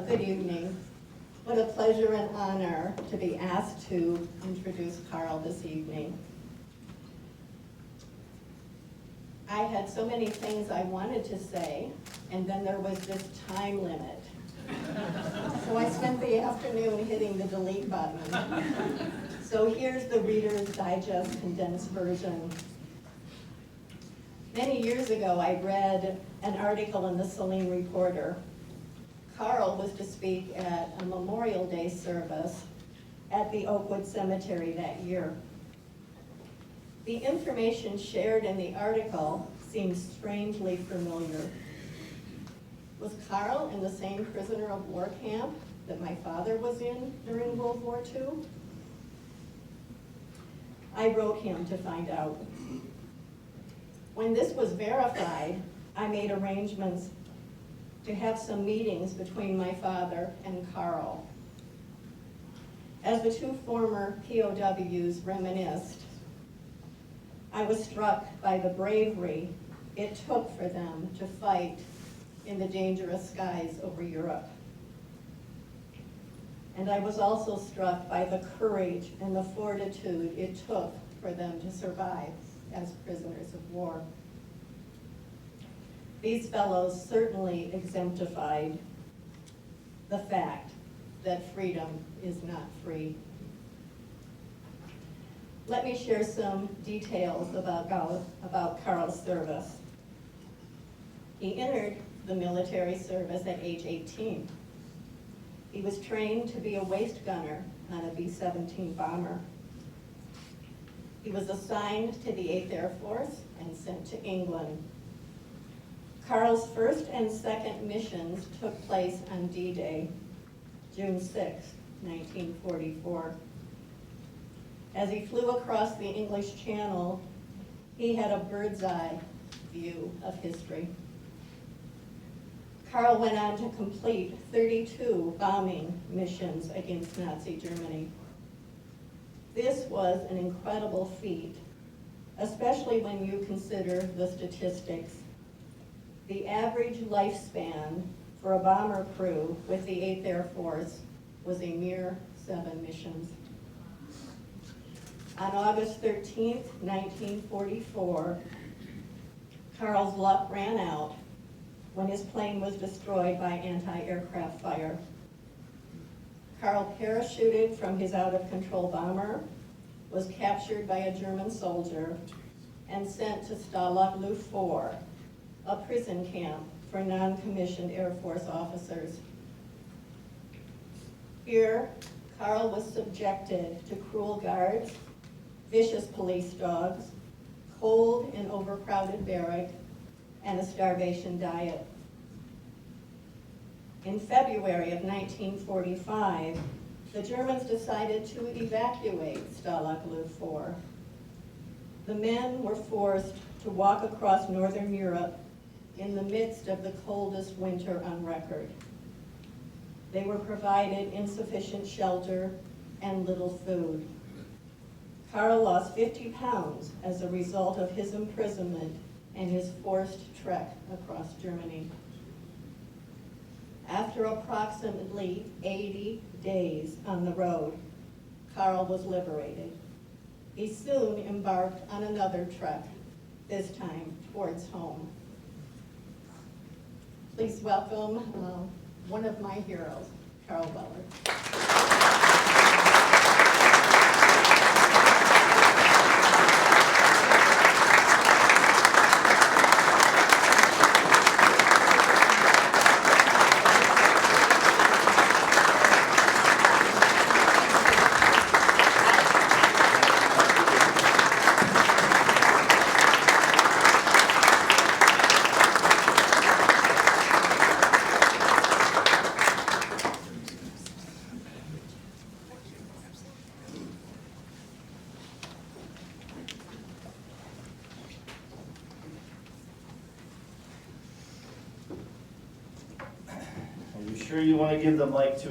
Good evening. What a pleasure and honor to be asked to introduce Carl this evening. I had so many things I wanted to say, and then there was this time limit. So I spent the afternoon hitting the delete button. So here's the Reader's Digest condensed version. Many years ago, I read an article in the Saline Reporter. Carl was to speak at a Memorial Day service at the Oakwood Cemetery that year. The information shared in the article seemed strangely familiar. Was Carl in the same prisoner of war camp that my father was in during World War II? I wrote him to find out. When this was verified, I made arrangements to have some meetings between my father and Carl. As the two former POWs reminisced, I was struck by the bravery it took for them to fight in the dangerous skies over Europe. And I was also struck by the courage and the fortitude it took for them to survive as prisoners of war. These fellows certainly exemplified the fact that freedom is not free. Let me share some details about Carl's service. He entered the military service at age 18. He was trained to be a waist gunner on a B-17 bomber. He was assigned to the 8th Air Force and sent to England. Carl's first and second missions took place on D-Day, June 6, 1944. As he flew across the English Channel, he had a bird's eye view of history. Carl went on to complete 32 bombing missions against Nazi Germany. This was an incredible feat, especially when you consider the statistics. The average lifespan for a bomber crew with the 8th Air Force was a mere 7 missions. On August 13, 1944, Carl's luck ran out when his plane was destroyed by anti-aircraft fire. Carl parachuted from his out-of-control bomber, was captured by a German soldier, and sent to Stalag Luft 4, a prison camp for non-commissioned Air Force officers. Here, Carl was subjected to cruel guards, vicious police dogs, cold and overcrowded barrack, and a starvation diet. In February of 1945, the Germans decided to evacuate Stalag Luft 4. The men were forced to walk across northern Europe in the midst of the coldest winter on record. They were provided insufficient shelter and little food. Carl lost 50 pounds as a result of his imprisonment and his forced trek across Germany. After approximately 80 days on the road, Carl was liberated. He soon embarked on another trek, this time towards home. Please welcome one of my heroes, Carl Weller. Are you sure you want to give the mic to